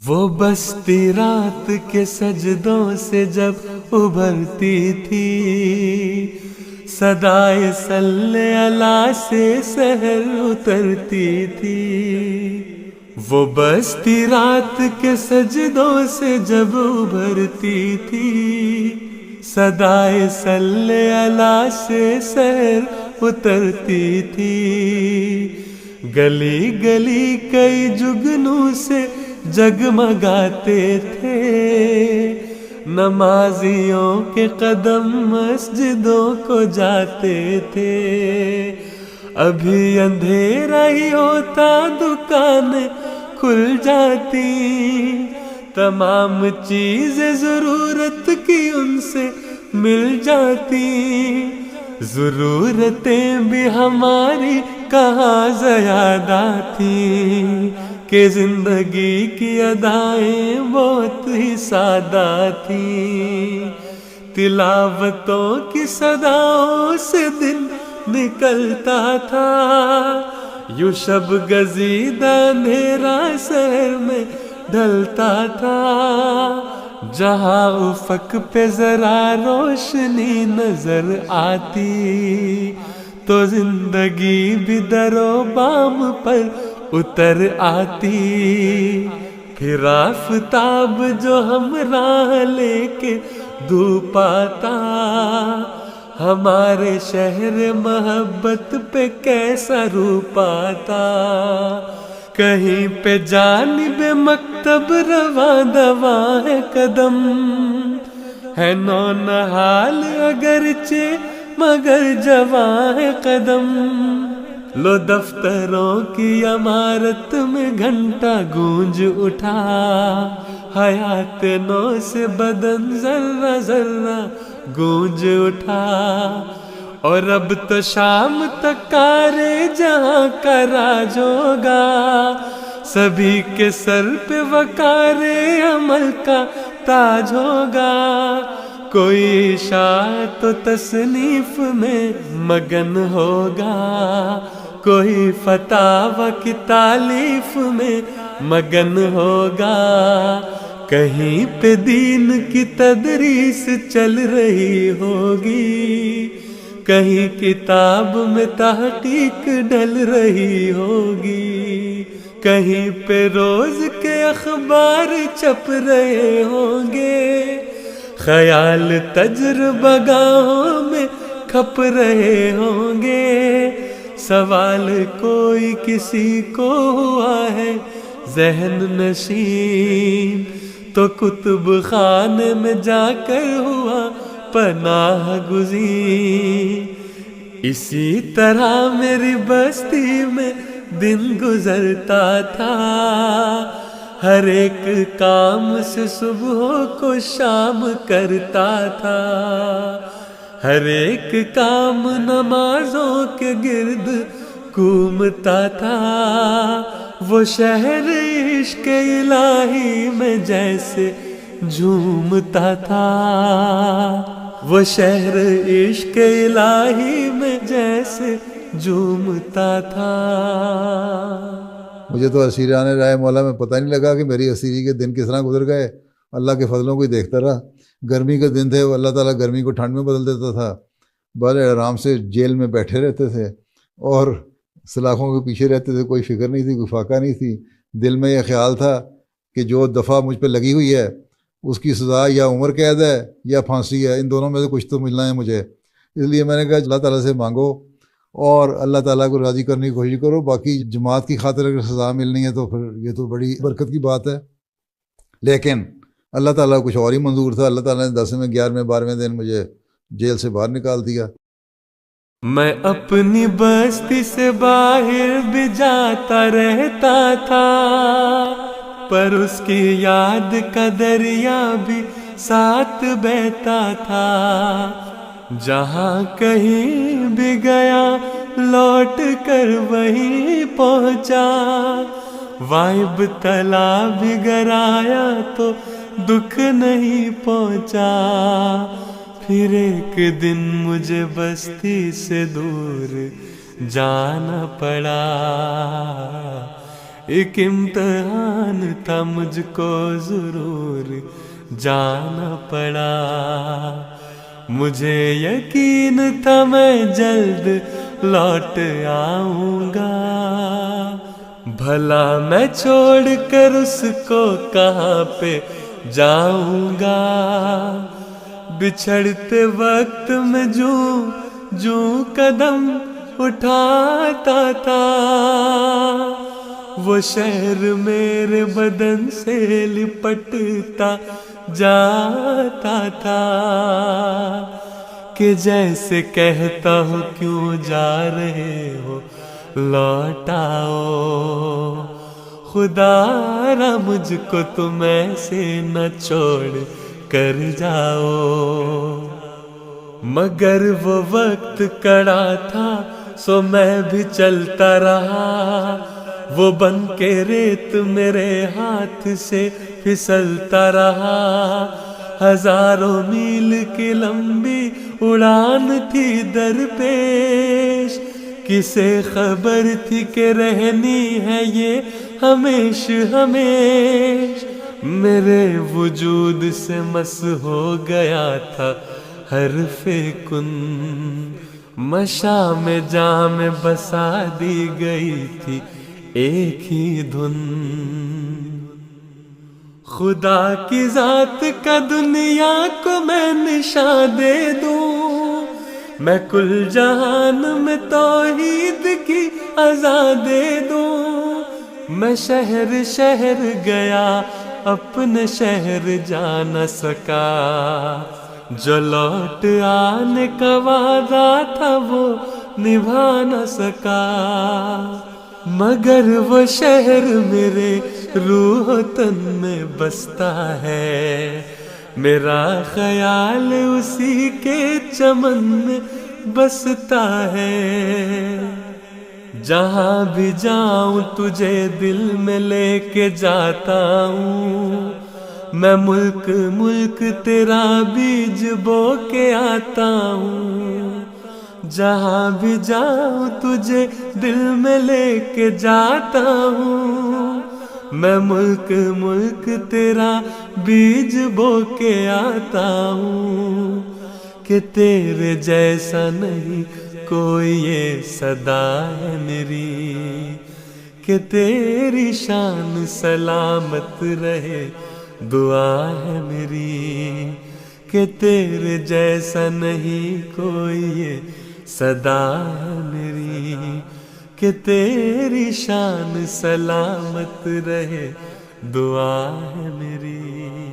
وہ بستی رات کے سجدوں سے جب ابھرتی تھی، صدائے صلی اللہ سے سحر اترتی تھی۔ وہ بستی رات کے سجدوں سے جب ابھرتی تھی، صدائے صلی اللہ سے سحر اترتی تھی۔ گلی گلی کئی جگنوں سے جگمگاتے تھے، نمازیوں کے قدم مسجدوں کو جاتے تھے۔ ابھی اندھیرا ہی ہوتا دکانیں کھل جاتی، تمام چیزیں ضرورت کی ان سے مل جاتی۔ ضرورتیں بھی ہماری کہاں زیادہ تھیں، کہ زندگی کی ادائیں بہت ہی سادہ تھیں۔ تلاوتوں کی صداؤں سے دن نکلتا تھا، یوں شب گزیدہ اندھیرا سحر میں ڈھلتا تھا۔ جہاں افق پہ ذرا روشنی نظر آتی، تو زندگی بھی در و بام پر اتر آتی۔ پھر آفتاب جو ہم راہ لے کے دھوپ آتا، ہمارے شہر محبت پہ کیسا روپ آتا۔ کہیں پہ جانب مکتب رواں دواں ہے قدم، ہے نونہال اگرچہ مگر جواں ہے قدم۔ لو دفتروں کی عمارت میں گھنٹہ گونج اٹھا، حیات نو سے بدن ذرہ ذرہ گونج اٹھا۔ اور اب تو شام تک کارے جہاں کا راج ہوگا، سبھی کے سر پہ وقار عمل کا تاج ہوگا۔ کوئی اشاعت و تصنیف میں مگن ہوگا، کوئی فتاوی کی تالیف میں مگن ہوگا۔ کہیں پہ دین کی تدریس چل رہی ہوگی، کہیں کتاب میں تحقیق ڈل رہی ہوگی، کہیں پہ روز کے اخبار چھپ رہے ہوں گے، خیال تجربہ گاہوں میں کھپ رہے ہوں گے۔ سوال کوئی کسی کو ہوا ہے ذہن نشین، تو کتب خانے میں جا کر ہوا پناہ گزین۔ اسی طرح میری بستی میں دن گزرتا تھا، ہر ایک کام سے صبح کو شام کرتا تھا، ہر ایک کام نمازوں کے گرد گھومتا تھا۔ وہ شہر عشق الہی میں جیسے جھومتا تھا، وہ شہر عشق الہی میں جیسے جھومتا تھا۔ مجھے تو اسیران رائے مولا میں پتہ نہیں لگا کہ میری اسیری کے دن کس طرح گزر گئے۔ اللہ کے فضلوں کو ہی دیکھتا رہا۔ گرمی کے دن تھے، وہ اللہ تعالیٰ گرمی کو ٹھنڈ میں بدل دیتا تھا۔ بڑے آرام سے جیل میں بیٹھے رہتے تھے اور سلاخوں کے پیچھے رہتے تھے، کوئی فکر نہیں تھی، کوئی فاقہ نہیں تھی۔ دل میں یہ خیال تھا کہ جو دفعہ مجھ پہ لگی ہوئی ہے اس کی سزا یا عمر قید ہے یا پھانسی ہے، ان دونوں میں سے کچھ تو ملنا ہے مجھے۔ اس لیے میں نے کہا اللہ تعالیٰ سے مانگو اور اللہ تعالیٰ کو راضی کرنے کی کوشش کرو، باقی جماعت کی خاطر اگر سزا ملنی ہے تو پھر یہ تو بڑی برکت کی بات ہے۔ لیکن اللہ تعالیٰ کچھ اور ہی منظور تھا۔ اللہ تعالیٰ نے 10ویں 11ویں 12ویں دن مجھے جیل سے باہر نکال دیا۔ میں اپنی بستی سے باہر بھی جاتا رہتا تھا، پر اس کی یاد کا دریا بھی ساتھ بہتا تھا۔ جہاں کہیں بھی گیا لوٹ کر وہیں پہنچا، وائب تلا بھی گرایا تو دکھ نہیں پہنچا۔ پھر ایک دن مجھے بستی سے دور جانا پڑا، ایک امتحان تھا مجھ کو ضرور جانا پڑا، مجھے یقین تھا میں جلد لوٹ آؤں گا، بھلا میں چھوڑ کر اس کو کہاں پہ جاؤں گا، بچھڑتے وقت میں جو قدم اٹھاتا تھا، وہ شہر میرے بدن سے لپٹتا جاتا تھا، کہ جیسے کہتا ہوں کیوں جا رہے ہو لوٹ آؤ، خدا را مجھ کو تم ایسے نہ چھوڑ کر جاؤ، مگر وہ وقت کڑا تھا سو میں بھی چلتا رہا، وہ بن کے ریت میرے ہاتھ سے پھسلتا رہا، ہزاروں میل کی لمبی اڑان تھی درپیش، کسے خبر تھی کہ رہنی ہے یہ ہمیش ہمیش، میرے وجود سے مس ہو گیا تھا حرف کن، مشام جام بسا دی گئی تھی ایک ہی دھن، خدا کی ذات کا دنیا کو میں نشان دے دوں، میں کل جہان میں توحید کی اذان دے دوں، میں شہر شہر گیا اپنے شہر جا نہ سکا، جو لوٹ آنے کا وعدہ تھا وہ نبھا نہ سکا، مگر وہ شہر میرے روح و تن میں بستا ہے، میرا خیال اسی کے چمن میں بستا ہے، جہاں بھی جاؤں تجھے دل میں لے کے جاتا ہوں، میں ملک ملک تیرا بیج بو کے آتا ہوں، جہاں بھی جاؤں تجھے دل میں لے کے جاتا ہوں، میں ملک ملک تیرا بیج بو کے آتا ہوں، کہ تیرے جیسا نہیں کوئی یہ صدا ہے میری، کہ تیری شان سلامت رہے دعا ہے میری، کہ تیرے جیسا نہیں کوئی یہ صدا ہے میری، کہ تیری شان سلامت رہے دعا ہے میری۔